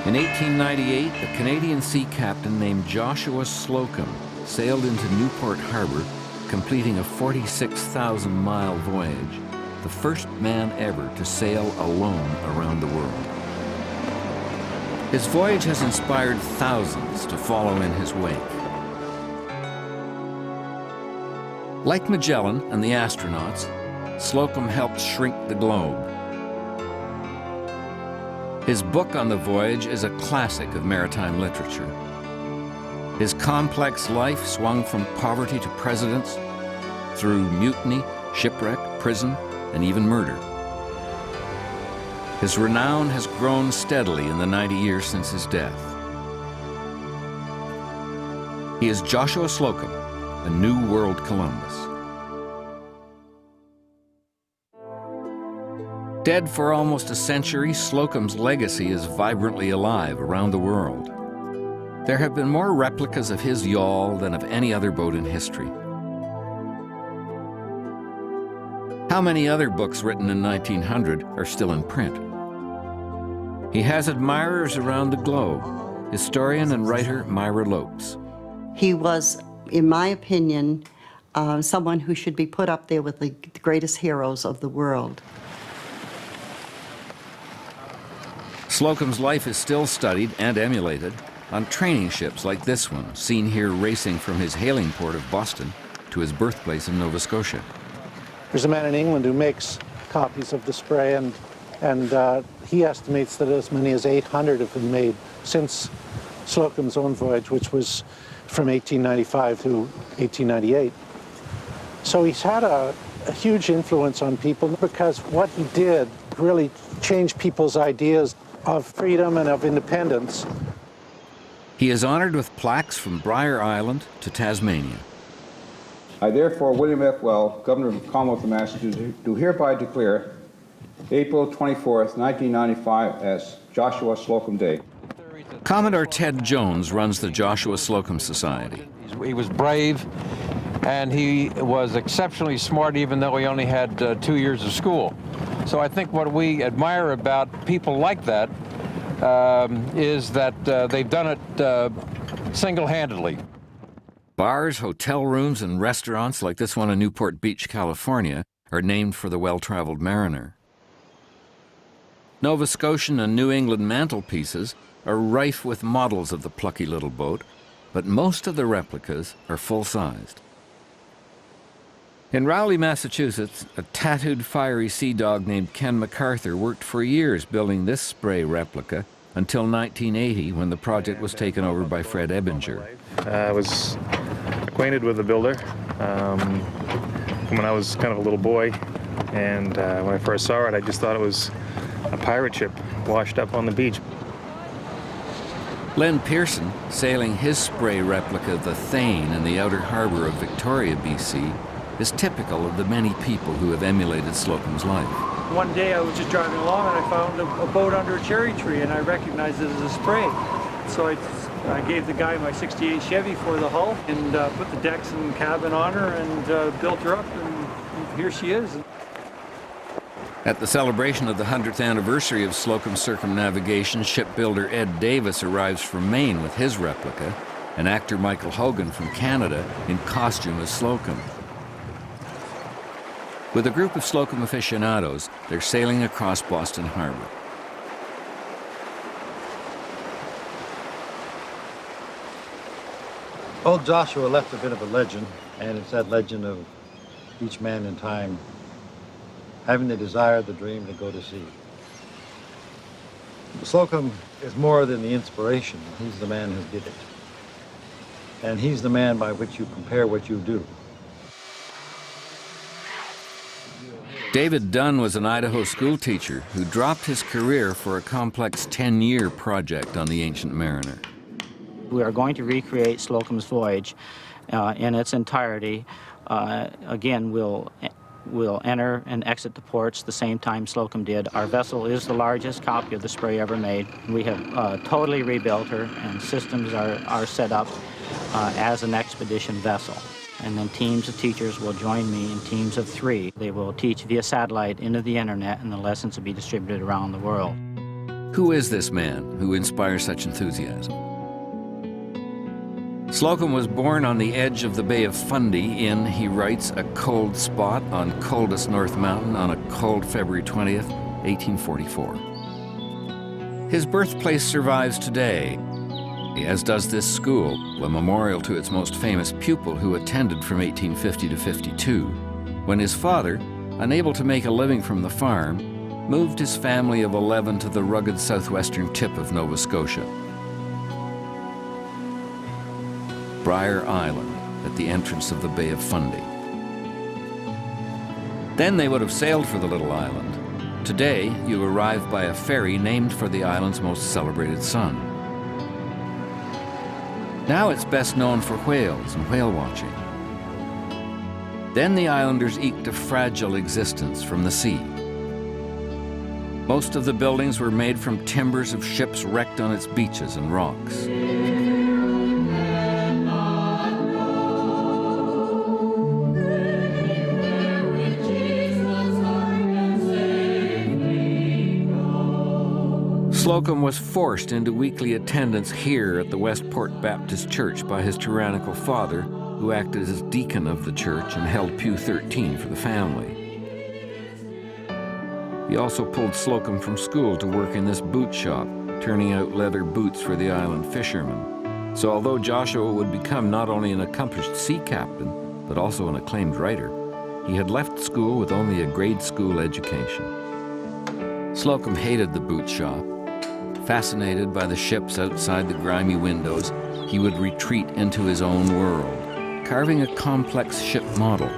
In 1898, a Canadian sea captain named Joshua Slocum sailed into Newport Harbor, completing a 46,000-mile voyage, the first man ever to sail alone around the world. His voyage has inspired thousands to follow in his wake. Like Magellan and the astronauts, Slocum helped shrink the globe. His book on the voyage is a classic of maritime literature. His complex life swung from poverty to presidents, through mutiny, shipwreck, prison, and even murder. His renown has grown steadily in the 90 years since his death. He is Joshua Slocum, a New World Columbus. Dead for almost a century, Slocum's legacy is vibrantly alive around the world. There have been more replicas of his yawl than of any other boat in history. How many other books written in 1900 are still in print? He has admirers around the globe. Historian and writer Myra Lopes. He was, in my opinion, someone who should be put up there with the greatest heroes of the world. Slocum's life is still studied and emulated on training ships like this one, seen here racing from his hailing port of Boston to his birthplace in Nova Scotia. There's a man in England who makes copies of the spray, and he estimates that as many as 800 have been made since Slocum's own voyage, which was from 1895 to 1898. So he's had a huge influence on people because what he did really changed people's ideas of freedom and of independence. He is honored with plaques from Briar Island to Tasmania. I therefore, William F. Well, Governor of the Commonwealth of Massachusetts, do hereby declare April 24th, 1995 as Joshua Slocum Day. Commodore Ted Jones runs the Joshua Slocum Society. He was brave, and he was exceptionally smart, even though he only had 2 years of school. So I think what we admire about people like that is that they've done it single-handedly. Bars, hotel rooms, and restaurants like this one in Newport Beach, California, are named for the well-traveled mariner. Nova Scotian and New England mantelpieces are rife with models of the plucky little boat, but most of the replicas are full-sized. In Rowley, Massachusetts, a tattooed fiery sea dog named Ken MacArthur worked for years building this spray replica until 1980, when the project was taken over by Fred Ebinger. I was acquainted with the builder when I was kind of a little boy, and when I first saw it, I just thought it was a pirate ship washed up on the beach. Len Pearson, sailing his spray replica, the Thane, in the outer harbor of Victoria, BC, is typical of the many people who have emulated Slocum's life. One day I was just driving along and I found a boat under a cherry tree, and I recognized it as a spray. So I gave the guy my '68 Chevy for the hull and put the decks and cabin on her and built her up, and here she is. At the celebration of the 100th anniversary of Slocum's circumnavigation, shipbuilder Ed Davis arrives from Maine with his replica, and actor Michael Hogan from Canada in costume as Slocum. With a group of Slocum aficionados, they're sailing across Boston Harbor. Old Joshua left a bit of a legend, and it's that legend of each man in time having the desire, the dream to go to sea. Slocum is more than the inspiration. He's the man who did it. And he's the man by which you compare what you do. David Dunn was an Idaho school teacher who dropped his career for a complex 10-year project on the Ancient Mariner. We are going to recreate Slocum's voyage in its entirety. Again, we'll enter and exit the ports the same time Slocum did. Our vessel is the largest copy of the spray ever made. We have totally rebuilt her, and systems are set up as an expedition vessel. And then teams of teachers will join me in teams of 3. They will teach via satellite into the internet, and the lessons will be distributed around the world. Who is this man who inspires such enthusiasm? Slocum was born on the edge of the Bay of Fundy in, he writes, a cold spot on coldest North Mountain on a cold February 20th, 1844. His birthplace survives today, as does this school, a memorial to its most famous pupil who attended from 1850 to 52, when his father, unable to make a living from the farm, moved his family of 11 to the rugged southwestern tip of Nova Scotia. Briar Island, at the entrance of the Bay of Fundy. Then they would have sailed for the little island. Today, you arrive by a ferry named for the island's most celebrated son. Now it's best known for whales and whale watching. Then the islanders eked a fragile existence from the sea. Most of the buildings were made from timbers of ships wrecked on its beaches and rocks. Slocum was forced into weekly attendance here at the Westport Baptist Church by his tyrannical father, who acted as deacon of the church and held pew 13 for the family. He also pulled Slocum from school to work in this boot shop, turning out leather boots for the island fishermen. So although Joshua would become not only an accomplished sea captain, but also an acclaimed writer, he had left school with only a grade school education. Slocum hated the boot shop. Fascinated by the ships outside the grimy windows, he would retreat into his own world, carving a complex ship model.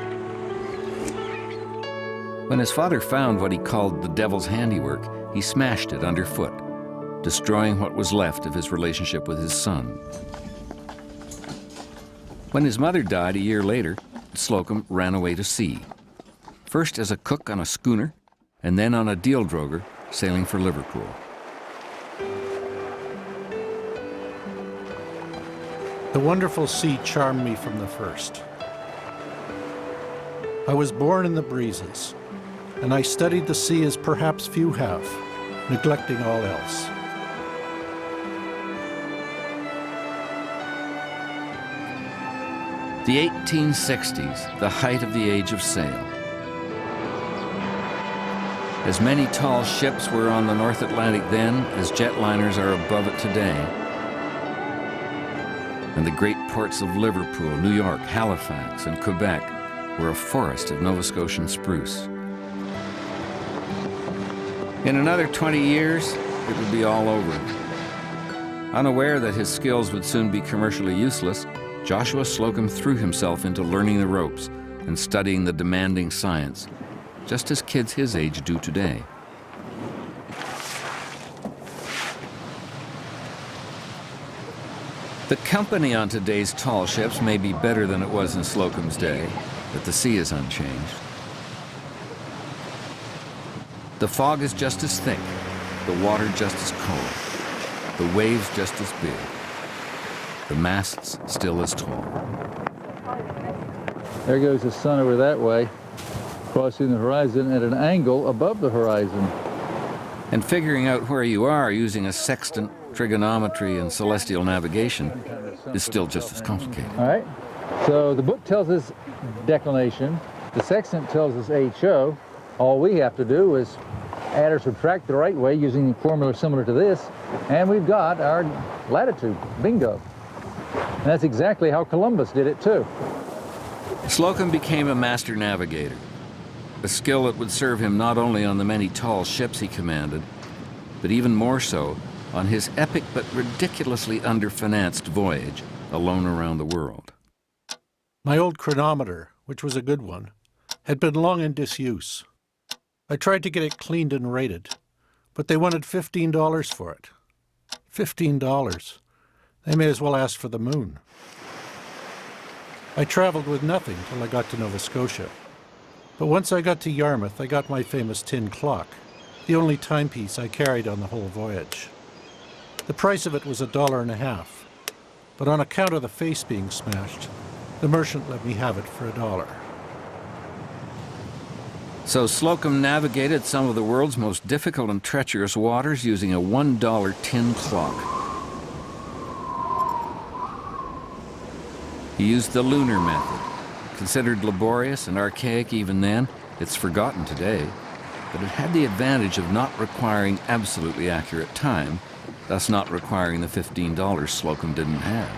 When his father found what he called the devil's handiwork, he smashed it underfoot, destroying what was left of his relationship with his son. When his mother died a year later, Slocum ran away to sea, first as a cook on a schooner, and then on a deal droger sailing for Liverpool. The wonderful sea charmed me from the first. I was born in the breezes, and I studied the sea as perhaps few have, neglecting all else. The 1860s, the height of the age of sail. As many tall ships were on the North Atlantic then as jetliners are above it today. And the great ports of Liverpool, New York, Halifax, and Quebec were a forest of Nova Scotian spruce. In another 20 years, it would be all over. Unaware that his skills would soon be commercially useless, Joshua Slocum threw himself into learning the ropes and studying the demanding science, just as kids his age do today. The company on today's tall ships may be better than it was in Slocum's day, but the sea is unchanged. The fog is just as thick, the water just as cold, the waves just as big, the masts still as tall. There goes the sun over that way, crossing the horizon at an angle above the horizon. And figuring out where you are using a sextant, trigonometry, and celestial navigation is still just as complicated. All right, so the book tells us declination, the sextant tells us HO. All we have to do is add or subtract the right way using a formula similar to this, and we've got our latitude. Bingo. And that's exactly how Columbus did it too. Slocum became a master navigator, a skill that would serve him not only on the many tall ships he commanded, but even more so on his epic but ridiculously underfinanced voyage alone around the world. My old chronometer, which was a good one, had been long in disuse. I tried to get it cleaned and rated, but they wanted $15 for it. $15. They may as well ask for the moon. I traveled with nothing till I got to Nova Scotia. But once I got to Yarmouth, I got my famous tin clock, the only timepiece I carried on the whole voyage. The price of it was $1.50, but on account of the face being smashed, the merchant let me have it for $1. So Slocum navigated some of the world's most difficult and treacherous waters using a $1 tin clock. He used the lunar method. Considered laborious and archaic even then, it's forgotten today, but it had the advantage of not requiring absolutely accurate time, thus not requiring the $15 Slocum didn't have.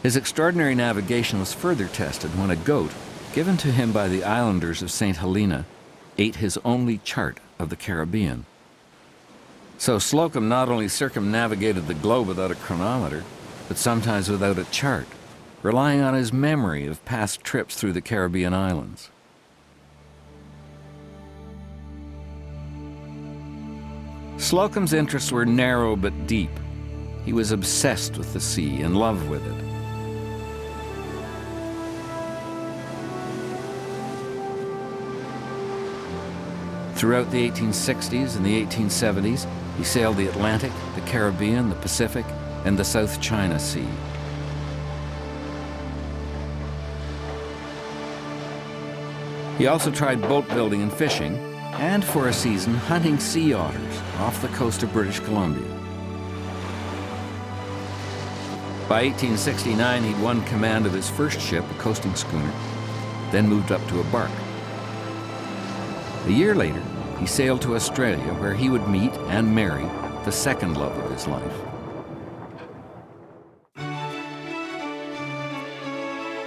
His extraordinary navigation was further tested when a goat, given to him by the islanders of St. Helena, ate his only chart of the Caribbean. So Slocum not only circumnavigated the globe without a chronometer, but sometimes without a chart, relying on his memory of past trips through the Caribbean islands. Slocum's interests were narrow but deep. He was obsessed with the sea, in love with it. Throughout the 1860s and the 1870s, he sailed the Atlantic, the Caribbean, the Pacific, and the South China Sea. He also tried boat building and fishing, and for a season, hunting sea otters off the coast of British Columbia. By 1869, he'd won command of his first ship, a coasting schooner, then moved up to a bark. A year later, he sailed to Australia, where he would meet and marry the second love of his life.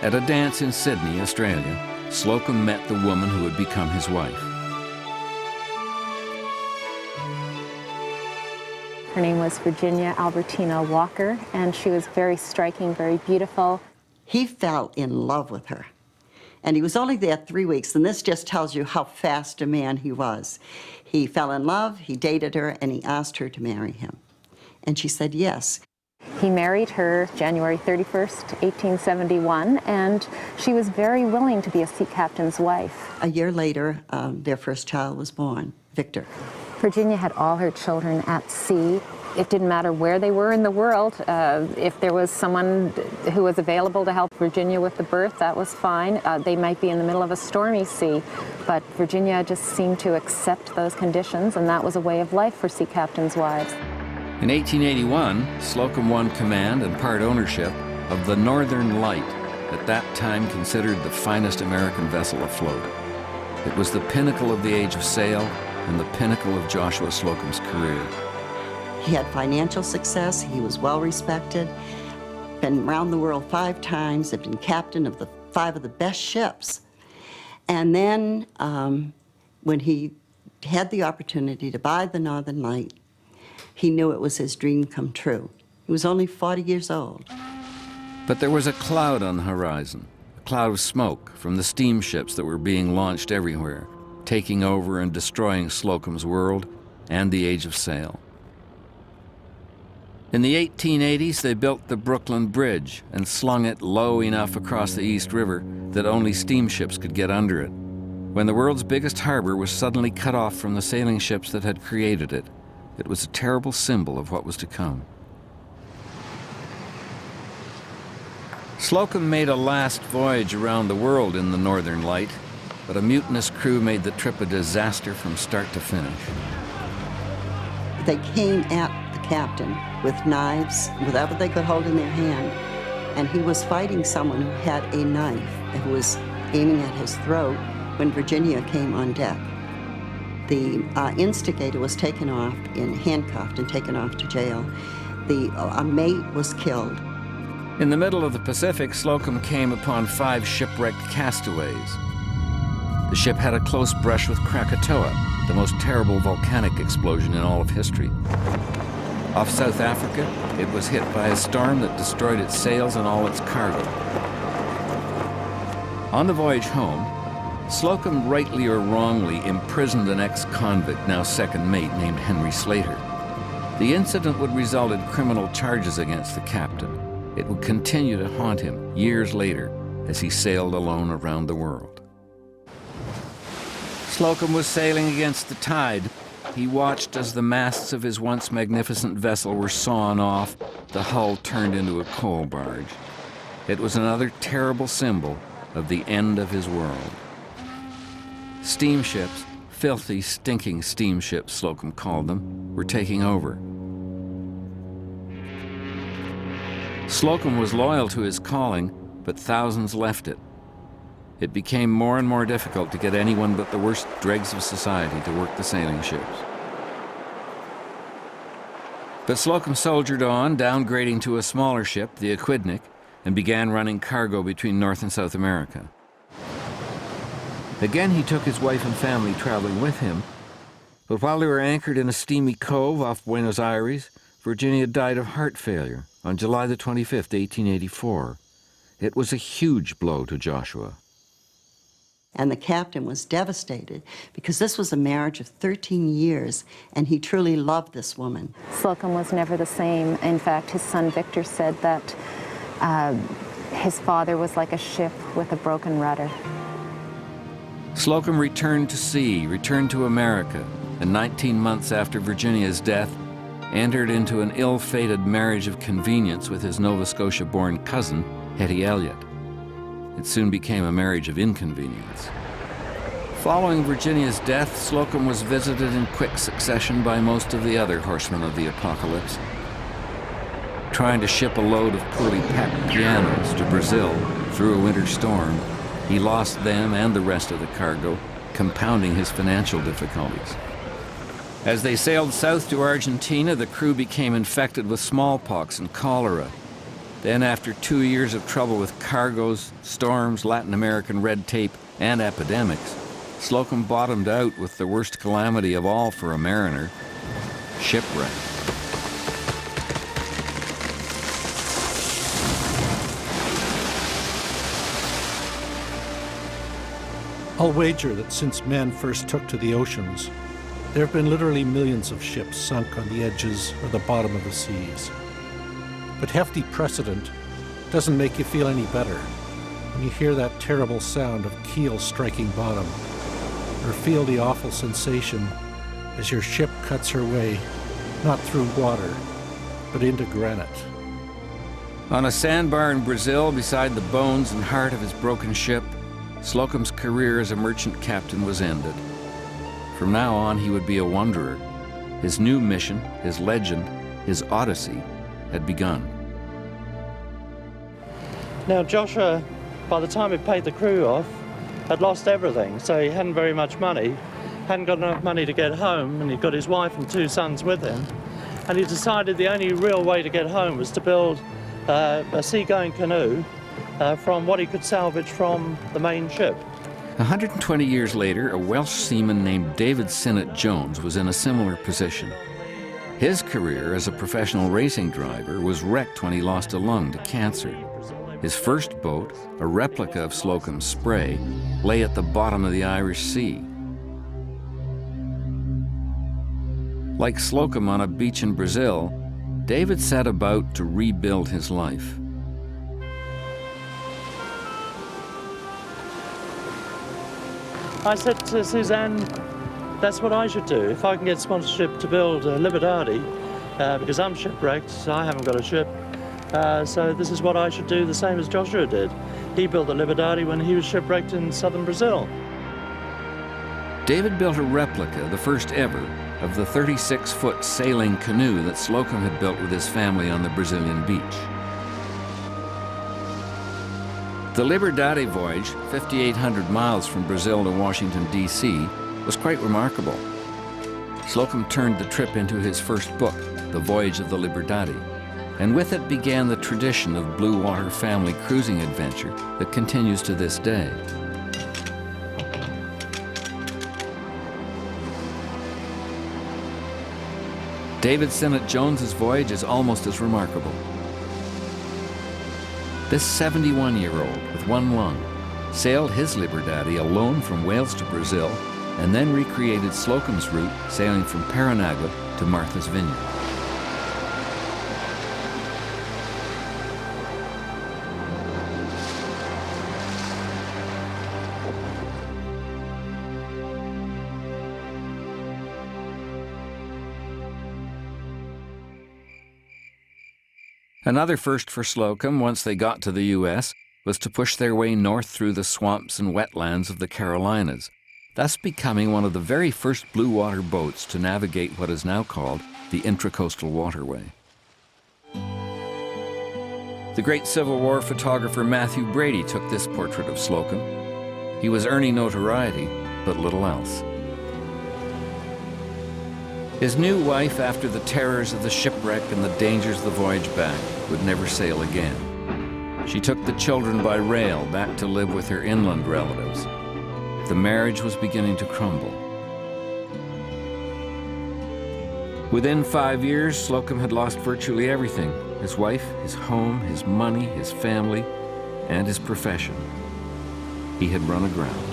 At a dance in Sydney, Australia, Slocum met the woman who would become his wife. Her name was Virginia Albertina Walker, and she was very striking, very beautiful. He fell in love with her. And he was only there 3 weeks, and this just tells you how fast a man he was. He fell in love, he dated her, and he asked her to marry him. And she said yes. He married her January 31st, 1871, and she was very willing to be a sea captain's wife. A year later, their first child was born, Victor. Virginia had all her children at sea. It didn't matter where they were in the world. If there was someone who was available to help Virginia with the birth, that was fine. They might be in the middle of a stormy sea, but Virginia just seemed to accept those conditions, and that was a way of life for sea captains' wives. In 1881, Slocum won command and part ownership of the Northern Light, at that time considered the finest American vessel afloat. It was the pinnacle of the age of sail and the pinnacle of Joshua Slocum's career. He had financial success, he was well respected, been around the world 5 times, had been captain of 5 of the best ships. And then when he had the opportunity to buy the Northern Light, he knew it was his dream come true. He was only 40 years old. But there was a cloud on the horizon, a cloud of smoke from the steamships that were being launched everywhere, taking over and destroying Slocum's world and the age of sail. In the 1880s, they built the Brooklyn Bridge and slung it low enough across the East River that only steamships could get under it, when the world's biggest harbor was suddenly cut off from the sailing ships that had created it. It was a terrible symbol of what was to come. Slocum made a last voyage around the world in the Northern Light, but a mutinous crew made the trip a disaster from start to finish. They came at the captain with knives, whatever they could hold in their hand, and he was fighting someone who had a knife and who was aiming at his throat when Virginia came on deck. The instigator was taken off and handcuffed and taken off to jail. A mate was killed. In the middle of the Pacific, Slocum came upon 5 shipwrecked castaways. The ship had a close brush with Krakatoa, the most terrible volcanic explosion in all of history. Off South Africa, it was hit by a storm that destroyed its sails and all its cargo. On the voyage home, Slocum rightly or wrongly imprisoned an ex-convict, now second mate, named Henry Slater. The incident would result in criminal charges against the captain. It would continue to haunt him years later as he sailed alone around the world. Slocum was sailing against the tide. He watched as the masts of his once magnificent vessel were sawn off, the hull turned into a coal barge. It was another terrible symbol of the end of his world. Steamships, filthy, stinking steamships, Slocum called them, were taking over. Slocum was loyal to his calling, but thousands left it. It became more and more difficult to get anyone but the worst dregs of society to work the sailing ships. But Slocum soldiered on, downgrading to a smaller ship, the Aquidneck, and began running cargo between North and South America. Again, he took his wife and family traveling with him, but while they were anchored in a steamy cove off Buenos Aires, Virginia died of heart failure on July the 25th, 1884. It was a huge blow to Joshua. And the captain was devastated because this was a marriage of 13 years, and he truly loved this woman. Slocum was never the same. In fact, his son Victor said that his father was like a ship with a broken rudder. Slocum returned to sea, returned to America, and 19 months after Virginia's death, entered into an ill-fated marriage of convenience with his Nova Scotia-born cousin, Hetty Elliott. It soon became a marriage of inconvenience. Following Virginia's death, Slocum was visited in quick succession by most of the other horsemen of the apocalypse. Trying to ship a load of poorly packed pianos to Brazil through a winter storm, he lost them and the rest of the cargo, compounding his financial difficulties. As they sailed south to Argentina, the crew became infected with smallpox and cholera. Then, after 2 years of trouble with cargoes, storms, Latin American red tape, and epidemics, Slocum bottomed out with the worst calamity of all for a mariner: shipwreck. I'll wager that since men first took to the oceans, there have been literally millions of ships sunk on the edges or the bottom of the seas. But hefty precedent doesn't make you feel any better when you hear that terrible sound of keel striking bottom, or feel the awful sensation as your ship cuts her way, not through water, but into granite. On a sandbar in Brazil, beside the bones and heart of his broken ship, Slocum's career as a merchant captain was ended. From now on, he would be a wanderer. His new mission, his legend, his odyssey had begun. Now Joshua, by the time he paid the crew off, had lost everything, so he hadn't very much money, hadn't got enough money to get home, and he'd got his wife and 2 sons with him, and he decided the only real way to get home was to build a seagoing canoe from what he could salvage from the main ship. 120 years later, a Welsh seaman named David Sinnott Jones was in a similar position. His career as a professional racing driver was wrecked when he lost a lung to cancer. His first boat, a replica of Slocum's Spray, lay at the bottom of the Irish Sea. Like Slocum on a beach in Brazil, David set about to rebuild his life. I said to Suzanne, that's what I should do. If I can get sponsorship to build a Libertadi, because I'm shipwrecked, so I haven't got a ship, so this is what I should do, the same as Joshua did. He built a Libertadi when he was shipwrecked in southern Brazil. David built a replica, the first ever, of the 36-foot sailing canoe that Slocum had built with his family on the Brazilian beach. The Liberdade voyage, 5,800 miles from Brazil to Washington, D.C., was quite remarkable. Slocum turned the trip into his first book, The Voyage of the Liberdade, and with it began the tradition of blue water family cruising adventure that continues to this day. David Sinnott Jones's voyage is almost as remarkable. This 71-year-old with one lung sailed his Liberdade alone from Wales to Brazil and then recreated Slocum's route, sailing from Paranagua to Martha's Vineyard. Another first for Slocum once they got to the U.S. was to push their way north through the swamps and wetlands of the Carolinas, thus becoming one of the very first blue water boats to navigate what is now called the Intracoastal Waterway. The great Civil War photographer Matthew Brady took this portrait of Slocum. He was earning notoriety, but little else. His new wife, after the terrors of the shipwreck and the dangers of the voyage back, would never sail again. She took the children by rail back to live with her inland relatives. The marriage was beginning to crumble. Within 5 years, Slocum had lost virtually everything: his wife, his home, his money, his family, and his profession. He had run aground.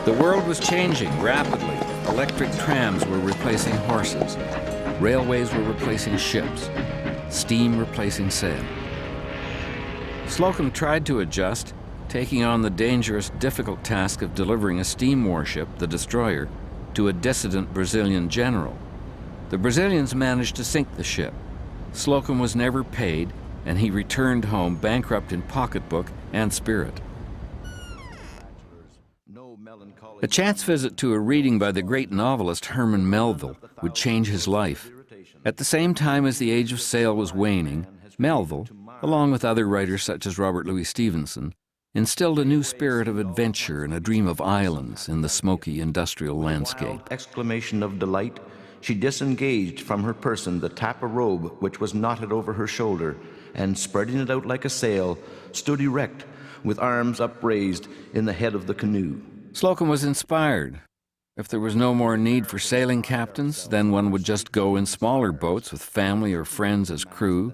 The world was changing rapidly. Electric trams were replacing horses. Railways were replacing ships. Steam replacing sail. Slocum tried to adjust, taking on the dangerous, difficult task of delivering a steam warship, the destroyer, to a dissident Brazilian general. The Brazilians managed to sink the ship. Slocum was never paid, and he returned home bankrupt in pocketbook and spirit. A chance visit to a reading by the great novelist Herman Melville would change his life. At the same time as the age of sail was waning, Melville, along with other writers such as Robert Louis Stevenson, instilled a new spirit of adventure and a dream of islands in the smoky industrial landscape. Exclamation of delight, she disengaged from her person the tapa robe which was knotted over her shoulder, and spreading it out like a sail, stood erect, with arms upraised, in the head of the canoe. Slocum was inspired. If there was no more need for sailing captains, then one would just go in smaller boats with family or friends as crew,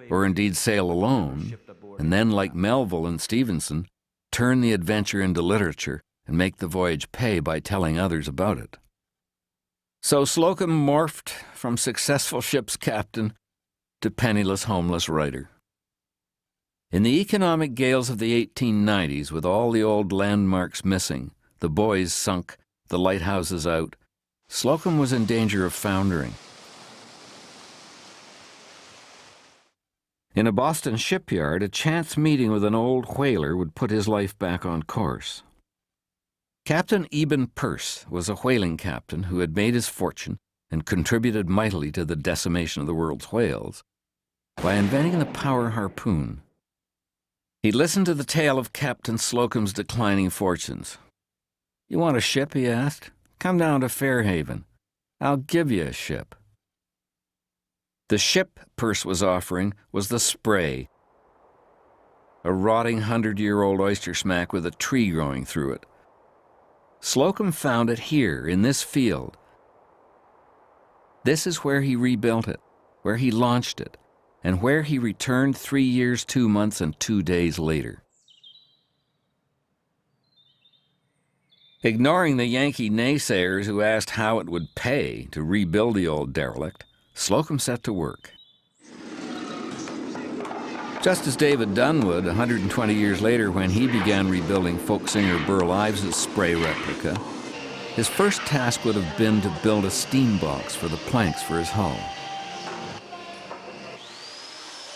or indeed sail alone, and then, like Melville and Stevenson, turn the adventure into literature and make the voyage pay by telling others about it. So Slocum morphed from successful ship's captain to penniless, homeless writer. In the economic gales of the 1890s, with all the old landmarks missing, the buoys sunk, the lighthouses out, Slocum was in danger of foundering. In a Boston shipyard, a chance meeting with an old whaler would put his life back on course. Captain Eben Peirce was a whaling captain who had made his fortune and contributed mightily to the decimation of the world's whales by inventing the power harpoon. He listened to the tale of Captain Slocum's declining fortunes. "You want a ship?" he asked. "Come down to Fairhaven. I'll give you a ship." The ship Peirce was offering was the Spray, a rotting 100-year-old oyster smack with a tree growing through it. Slocum found it here, in this field. This is where he rebuilt it, where he launched it, and where he returned 3 years, 2 months, and 2 days later. Ignoring the Yankee naysayers who asked how it would pay to rebuild the old derelict, Slocum set to work. Just as David Dunn would 120 years later when he began rebuilding folk singer Burl Ives' Spray replica, his first task would have been to build a steam box for the planks for his hull.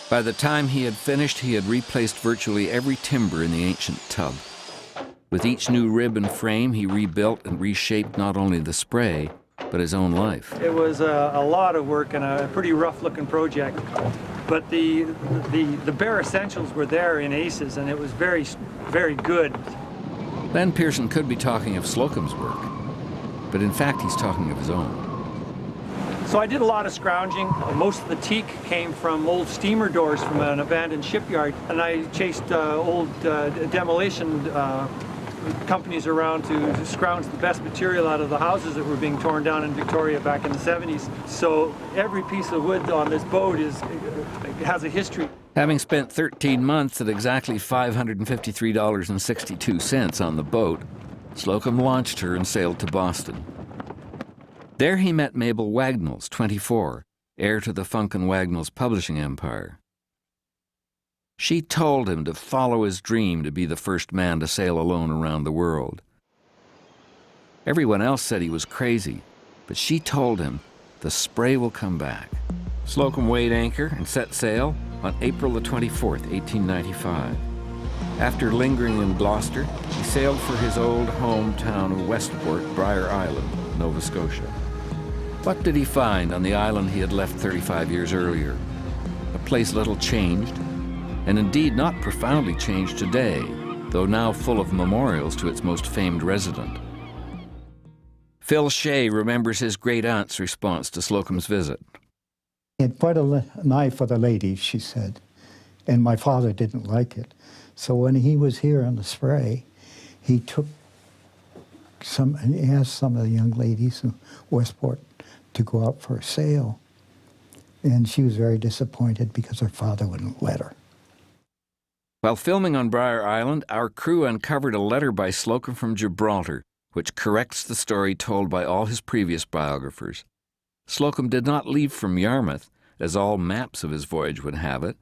By the time he had finished, he had replaced virtually every timber in the ancient tub. With each new rib and frame, he rebuilt and reshaped not only the Spray, but his own life. It was a lot of work and a pretty rough-looking project, but the bare essentials were there in Aces, and it was very, very good. Len Pearson could be talking of Slocum's work, but in fact he's talking of his own. So I did a lot of scrounging. Most of the teak came from old steamer doors from an abandoned shipyard, and I chased old demolition companies around to scrounge the best material out of the houses that were being torn down in Victoria back in the 70s. So every piece of wood on this boat has a history. Having spent 13 months at exactly $553.62 on the boat, Slocum launched her and sailed to Boston. There he met Mabel Wagnalls, 24, heir to the Funk and Wagnalls publishing empire. She told him to follow his dream to be the first man to sail alone around the world. Everyone else said he was crazy, but she told him the Spray will come back. Slocum weighed anchor and set sail on April the 24th, 1895. After lingering in Gloucester, he sailed for his old hometown of Westport, Briar Island, Nova Scotia. What did he find on the island he had left 35 years earlier? A place little changed, and indeed not profoundly changed today, though now full of memorials to its most famed resident. Phil Shea remembers his great-aunt's response to Slocum's visit. He had quite a knife for the ladies, she said, and my father didn't like it. So when he was here on the Spray, he asked some of the young ladies in Westport to go out for a sail. And she was very disappointed because her father wouldn't let her. While filming on Briar Island, our crew uncovered a letter by Slocum from Gibraltar, which corrects the story told by all his previous biographers. Slocum did not leave from Yarmouth, as all maps of his voyage would have it,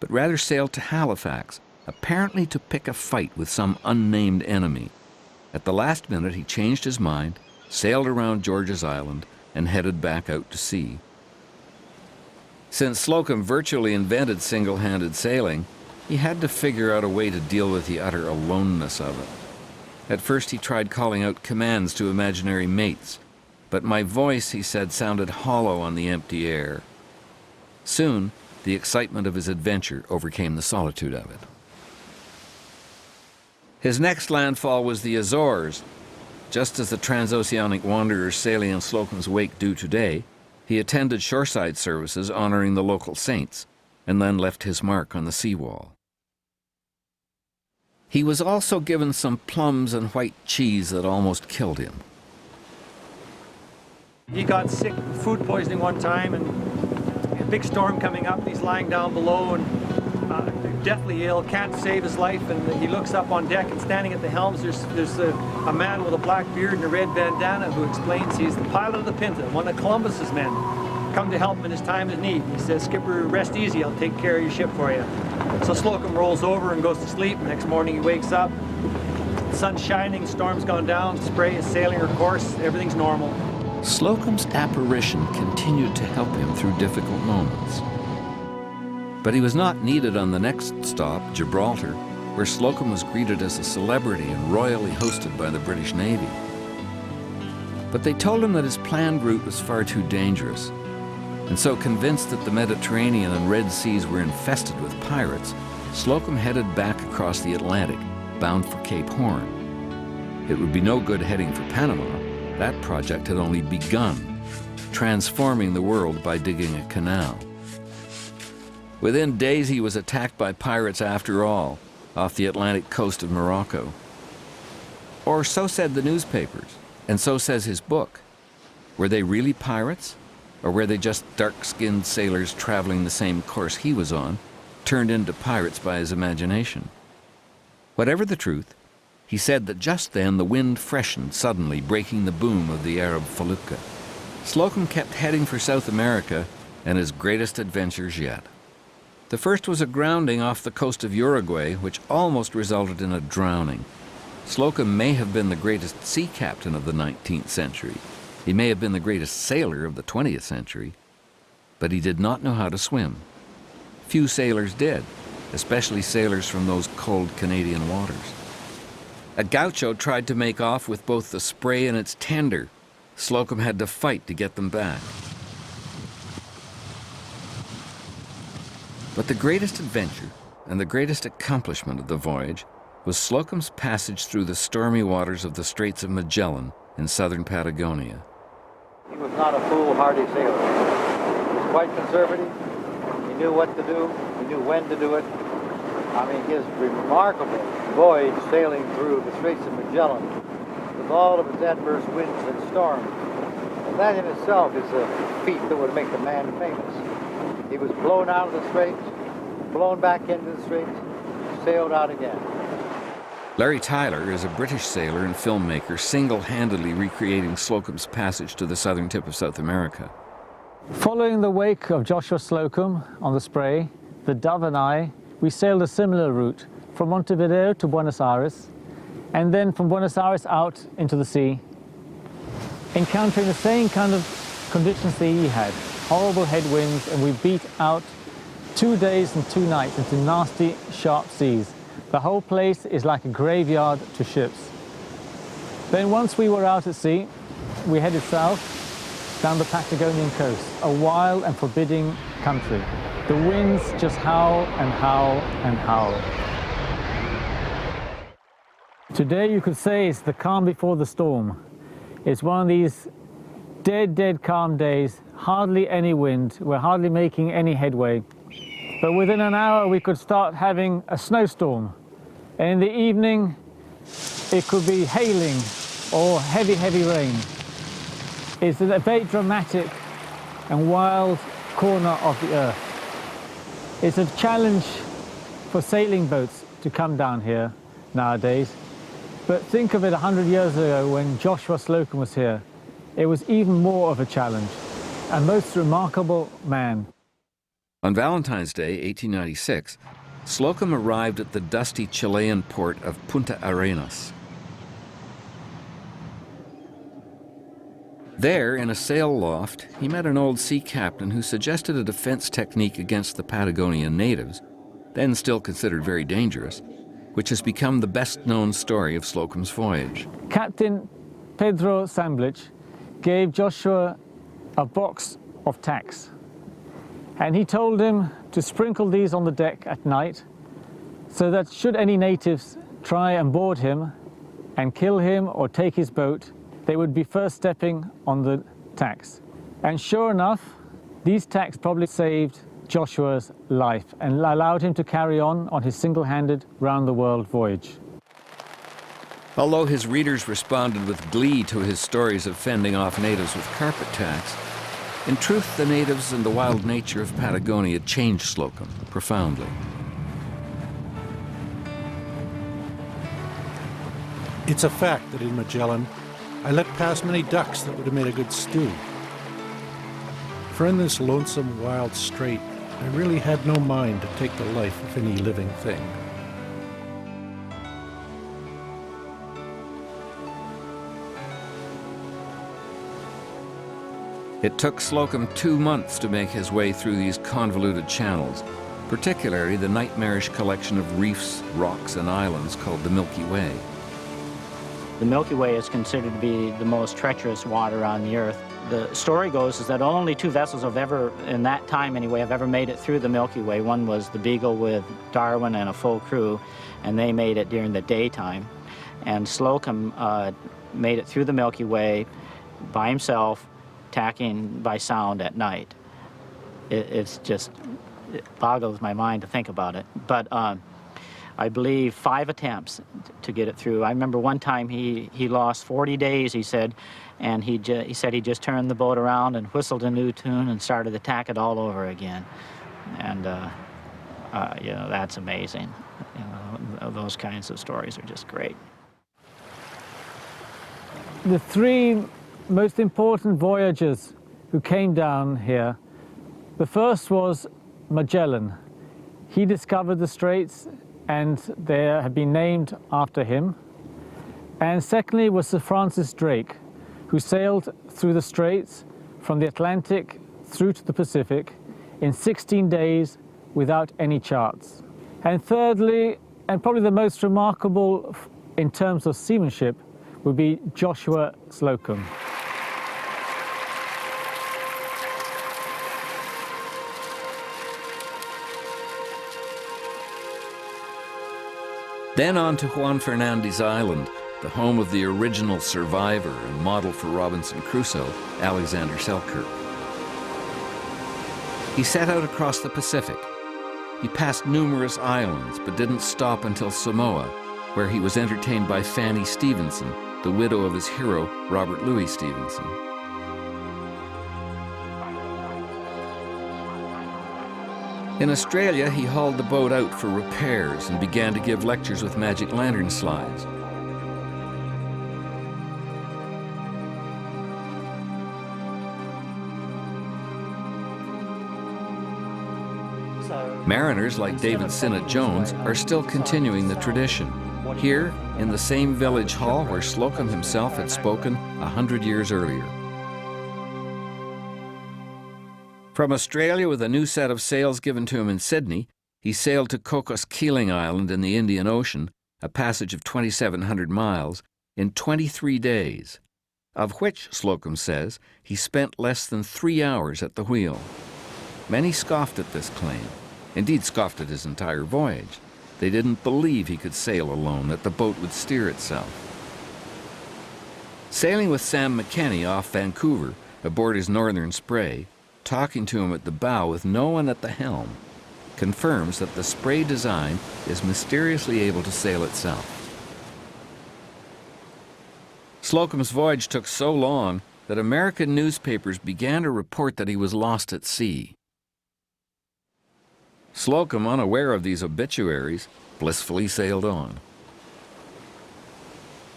but rather sailed to Halifax, apparently to pick a fight with some unnamed enemy. At the last minute, he changed his mind, sailed around George's Island, and headed back out to sea. Since Slocum virtually invented single-handed sailing, he had to figure out a way to deal with the utter aloneness of it. At first, he tried calling out commands to imaginary mates, but my voice, he said, sounded hollow on the empty air. Soon, the excitement of his adventure overcame the solitude of it. His next landfall was the Azores. Just as the transoceanic wanderers sailing in Slocum's wake do today, he attended shoreside services honoring the local saints, and then left his mark on the seawall. He was also given some plums and white cheese that almost killed him. He got sick, food poisoning one time, and a big storm coming up, and he's lying down below and deathly ill, can't save his life, and he looks up on deck, and standing at the helms there's a man with a black beard and a red bandana who explains he's the pilot of the Pinta, one of Columbus's men, come to help him in his time of need. He says, "Skipper, rest easy, I'll take care of your ship for you." So Slocum rolls over and goes to sleep. The next morning he wakes up, the sun's shining, storm's gone down, Spray is sailing her course, everything's normal. Slocum's apparition continued to help him through difficult moments. But he was not needed on the next stop, Gibraltar, where Slocum was greeted as a celebrity and royally hosted by the British Navy. But they told him that his planned route was far too dangerous, and so convinced that the Mediterranean and Red Seas were infested with pirates, Slocum headed back across the Atlantic, bound for Cape Horn. It would be no good heading for Panama. That project had only begun, transforming the world by digging a canal. Within days, he was attacked by pirates after all, off the Atlantic coast of Morocco. Or so said the newspapers, and so says his book. Were they really pirates? Or were they just dark-skinned sailors traveling the same course he was on, turned into pirates by his imagination? Whatever the truth, he said that just then the wind freshened suddenly, breaking the boom of the Arab felucca. Slocum kept heading for South America and his greatest adventures yet. The first was a grounding off the coast of Uruguay, which almost resulted in a drowning. Slocum may have been the greatest sea captain of the 19th century. He may have been the greatest sailor of the 20th century, but he did not know how to swim. Few sailors did, especially sailors from those cold Canadian waters. A gaucho tried to make off with both the Spray and its tender. Slocum had to fight to get them back. But the greatest adventure and the greatest accomplishment of the voyage was Slocum's passage through the stormy waters of the Straits of Magellan in southern Patagonia. He was not a foolhardy sailor. He was quite conservative. He knew what to do. He knew when to do it. I mean, his remarkable voyage sailing through the Straits of Magellan with all of its adverse winds and storms, and that in itself is a feat that would make a man famous. He was blown out of the Straits, blown back into the Straits, sailed out again. Larry Tyler is a British sailor and filmmaker single-handedly recreating Slocum's passage to the southern tip of South America. Following the wake of Joshua Slocum on the Spray, the Dove and I, we sailed a similar route from Montevideo to Buenos Aires, and then from Buenos Aires out into the sea, encountering the same kind of conditions that he had. Horrible headwinds, and we beat out 2 days and 2 nights into nasty, sharp seas. The whole place is like a graveyard to ships. Then once we were out at sea, we headed south down the Patagonian coast, a wild and forbidding country. The winds just howl and howl and howl. Today you could say it's the calm before the storm. It's one of these dead calm days, hardly any wind, we're hardly making any headway. But within an hour we could start having a snowstorm. And in the evening it could be hailing or heavy rain. It's a very dramatic and wild corner of the earth. It's a challenge for sailing boats to come down here nowadays. But think of it 100 years ago when Joshua Slocum was here. It was even more of a challenge. A most remarkable man. On Valentine's Day, 1896, Slocum arrived at the dusty Chilean port of Punta Arenas. There, in a sail loft, he met an old sea captain who suggested a defense technique against the Patagonian natives, then still considered very dangerous, which has become the best-known story of Slocum's voyage. Captain Pedro Samblich gave Joshua a box of tacks, and he told him to sprinkle these on the deck at night so that should any natives try and board him and kill him or take his boat, they would be first stepping on the tacks. And sure enough, these tacks probably saved Joshua's life and allowed him to carry on his single-handed round-the-world voyage. Although his readers responded with glee to his stories of fending off natives with carpet tacks, in truth the natives and the wild nature of Patagonia changed Slocum profoundly. It's a fact that in Magellan, I let pass many ducks that would have made a good stew. For in this lonesome, wild strait, I really had no mind to take the life of any living thing. It took Slocum 2 months to make his way through these convoluted channels, particularly the nightmarish collection of reefs, rocks, and islands called the Milky Way. The Milky Way is considered to be the most treacherous water on the Earth. The story goes is that only 2 vessels have ever, in that time anyway, have ever made it through the Milky Way. One was the Beagle with Darwin and a full crew, and they made it during the daytime. And Slocum made it through the Milky Way by himself, tacking by sound at night. It boggles my mind to think about it. But I believe 5 attempts to get it through. I remember one time he lost 40 days, he said, and he said he just turned the boat around and whistled a new tune and started to tack it all over again. And you know, that's amazing. You know, those kinds of stories are just great. The 3 most important voyagers who came down here, the first was Magellan. He discovered the straits and they have been named after him. And secondly was Sir Francis Drake, who sailed through the straits from the Atlantic through to the Pacific in 16 days without any charts. And thirdly, and probably the most remarkable in terms of seamanship, would be Joshua Slocum. Then on to Juan Fernandez Island, the home of the original survivor and model for Robinson Crusoe, Alexander Selkirk. He set out across the Pacific. He passed numerous islands, but didn't stop until Samoa, where he was entertained by Fanny Stevenson, the widow of his hero, Robert Louis Stevenson. In Australia, he hauled the boat out for repairs and began to give lectures with magic lantern slides. Mariners like David Sinnott Jones are still continuing the tradition. Here, in the same village hall where Slocum himself had spoken 100 years earlier. From Australia, with a new set of sails given to him in Sydney, he sailed to Cocos Keeling Island in the Indian Ocean, a passage of 2,700 miles, in 23 days, of which, Slocum says, he spent less than 3 hours at the wheel. Many scoffed at this claim, indeed scoffed at his entire voyage. They didn't believe he could sail alone, that the boat would steer itself. Sailing with Sam McKenney off Vancouver, aboard his Northern Spray, talking to him at the bow with no one at the helm, confirms that the Spray design is mysteriously able to sail itself. Slocum's voyage took so long that American newspapers began to report that he was lost at sea. Slocum, unaware of these obituaries, blissfully sailed on.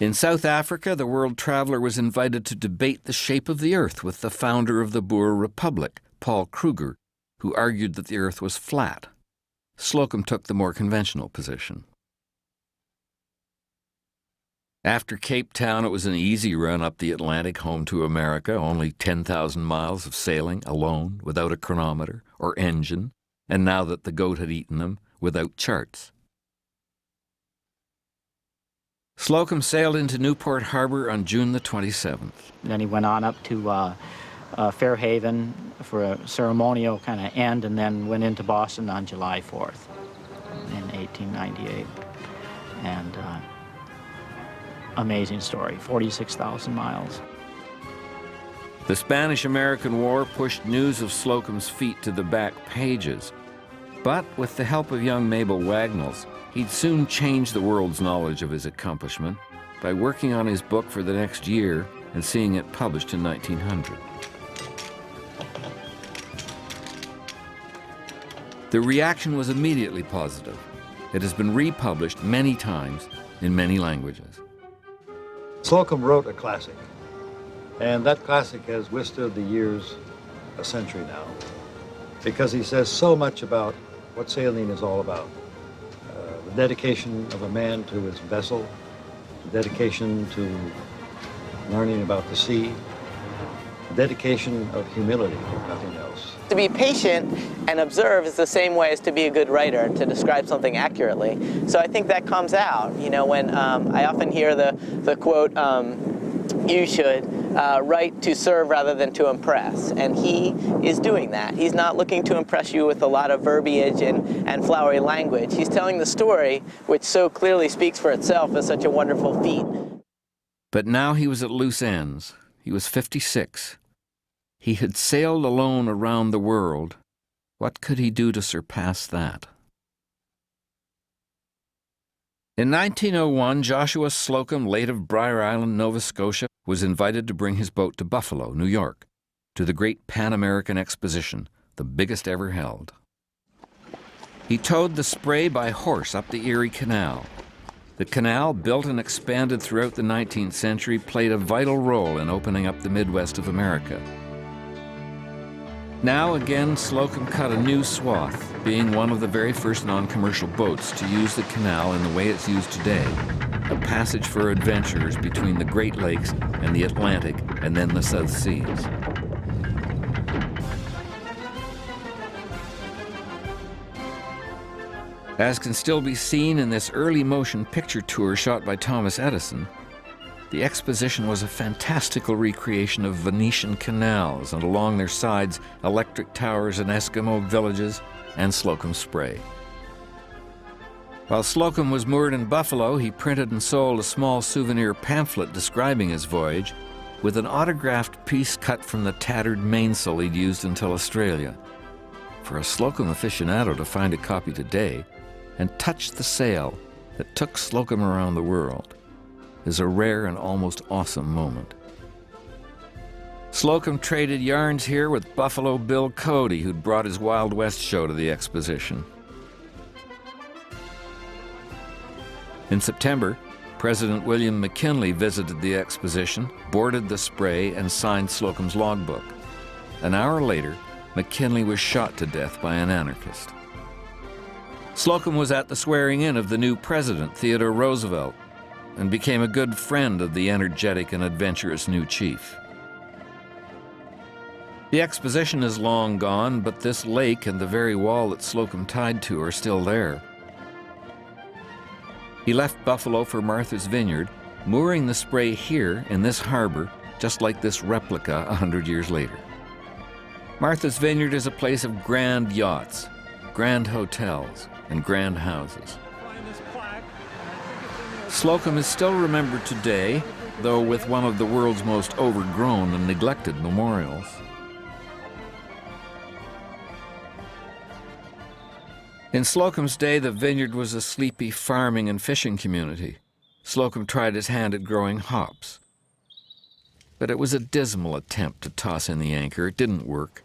In South Africa, the world traveler was invited to debate the shape of the Earth with the founder of the Boer Republic, Paul Kruger, who argued that the Earth was flat. Slocum took the more conventional position. After Cape Town, it was an easy run up the Atlantic home to America, only 10,000 miles of sailing alone, without a chronometer or engine, and now that the goat had eaten them, without charts. Slocum sailed into Newport Harbor on June the 27th. Then he went on up to Fairhaven for a ceremonial kind of end, and then went into Boston on July 4th in 1898. And amazing story, 46,000 miles. The Spanish-American War pushed news of Slocum's feat to the back pages. But with the help of young Mabel Wagnalls, he'd soon change the world's knowledge of his accomplishment by working on his book for the next year and seeing it published in 1900. The reaction was immediately positive. It has been republished many times in many languages. Slocum wrote a classic, and that classic has withstood the years, a century now, because he says so much about what sailing is all about. The dedication of a man to his vessel, the dedication to learning about the sea, the dedication of humility, if nothing else. To be patient and observe is the same way as to be a good writer, to describe something accurately. So I think that comes out, you know, when I often hear the quote, you should write to serve rather than to impress. And he is doing that. He's not looking to impress you with a lot of verbiage and flowery language. He's telling the story, which so clearly speaks for itself as such a wonderful feat. But now he was at loose ends. He was 56. He had sailed alone around the world. What could he do to surpass that? In 1901, Joshua Slocum, late of Briar Island, Nova Scotia, was invited to bring his boat to Buffalo, New York, to the great Pan-American Exposition, the biggest ever held. He towed the Spray by horse up the Erie Canal. The canal, built and expanded throughout the 19th century, played a vital role in opening up the Midwest of America. Now again, Slocum cut a new swath, being one of the very first non-commercial boats to use the canal in the way it's used today, a passage for adventurers between the Great Lakes and the Atlantic and then the South Seas. As can still be seen in this early motion picture tour shot by Thomas Edison, the exposition was a fantastical recreation of Venetian canals and along their sides electric towers and Eskimo villages and Slocum Spray. While Slocum was moored in Buffalo, he printed and sold a small souvenir pamphlet describing his voyage with an autographed piece cut from the tattered mainsail he'd used until Australia. For a Slocum aficionado to find a copy today and touch the sail that took Slocum around the world is a rare and almost awesome moment. Slocum traded yarns here with Buffalo Bill Cody, who'd brought his Wild West show to the exposition. In September, President William McKinley visited the exposition, boarded the Spray, and signed Slocum's logbook. An hour later, McKinley was shot to death by an anarchist. Slocum was at the swearing-in of the new president, Theodore Roosevelt, and became a good friend of the energetic and adventurous new chief. The exposition is long gone, but this lake and the very wall that Slocum tied to are still there. He left Buffalo for Martha's Vineyard, mooring the Spray here in this harbor, just like this replica 100 years later. Martha's Vineyard is a place of grand yachts, grand hotels, and grand houses. Slocum is still remembered today, though with one of the world's most overgrown and neglected memorials. In Slocum's day, the vineyard was a sleepy farming and fishing community. Slocum tried his hand at growing hops. But it was a dismal attempt to toss in the anchor. It didn't work.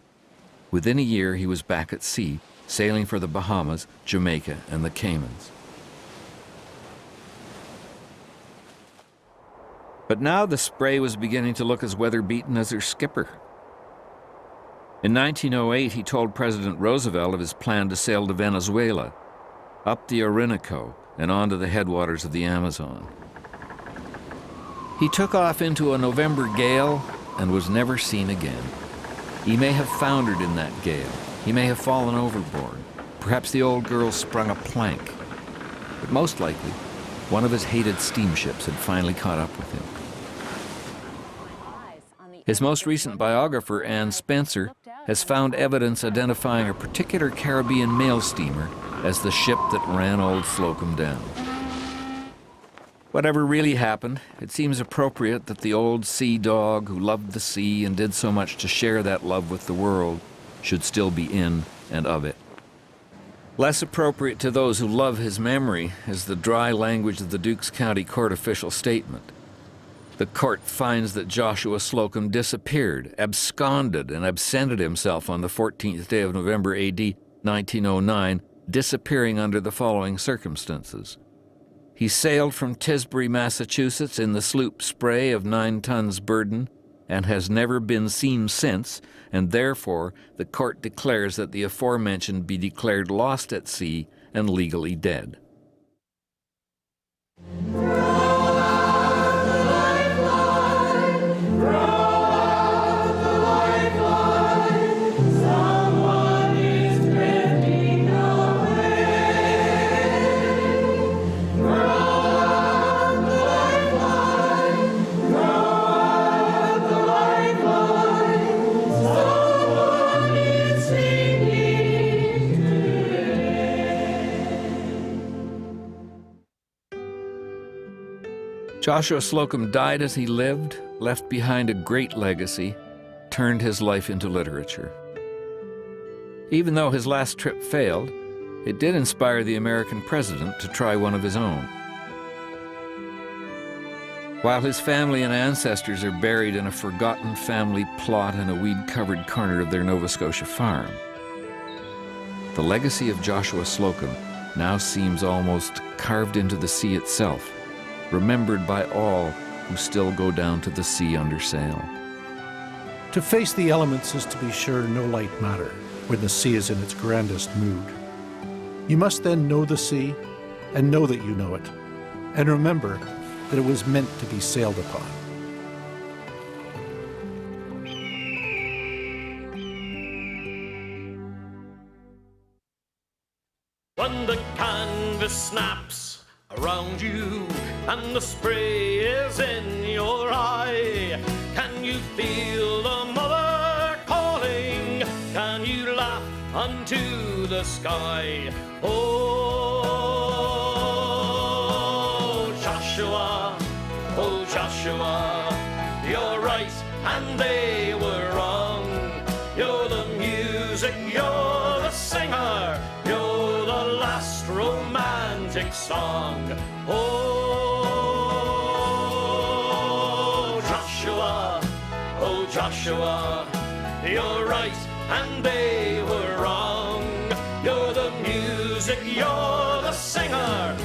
Within a year, he was back at sea, sailing for the Bahamas, Jamaica, and the Caymans. But now the Spray was beginning to look as weather-beaten as her skipper. In 1908, he told President Roosevelt of his plan to sail to Venezuela, up the Orinoco, and onto the headwaters of the Amazon. He took off into a November gale and was never seen again. He may have foundered in that gale. He may have fallen overboard. Perhaps the old girl sprung a plank. But most likely, one of his hated steamships had finally caught up with him. His most recent biographer, Ann Spencer, has found evidence identifying a particular Caribbean mail steamer as the ship that ran old Slocum down. Whatever really happened, it seems appropriate that the old sea dog who loved the sea and did so much to share that love with the world should still be in and of it. Less appropriate to those who love his memory is the dry language of the Dukes County Court official statement. The court finds that Joshua Slocum disappeared, absconded, and absented himself on the 14th day of November AD 1909, disappearing under the following circumstances. He sailed from Tisbury, Massachusetts in the sloop Spray of 9 tons burden and has never been seen since, and therefore the court declares that the aforementioned be declared lost at sea and legally dead. Joshua Slocum died as he lived, left behind a great legacy, turned his life into literature. Even though his last trip failed, it did inspire the American president to try one of his own. While his family and ancestors are buried in a forgotten family plot in a weed-covered corner of their Nova Scotia farm, the legacy of Joshua Slocum now seems almost carved into the sea itself, remembered by all who still go down to the sea under sail. To face the elements is, to be sure, no light matter when the sea is in its grandest mood. You must then know the sea and know that you know it, and remember that it was meant to be sailed upon. When the canvas snaps around you and the spray is in your eye, can you feel the mother calling? Can you laugh unto the sky? Oh, Joshua, you're right and they were wrong. You're the music, you're the singer, you're the last romantic song. Oh, Joshua, you're right and they were wrong. You're the music, you're the singer,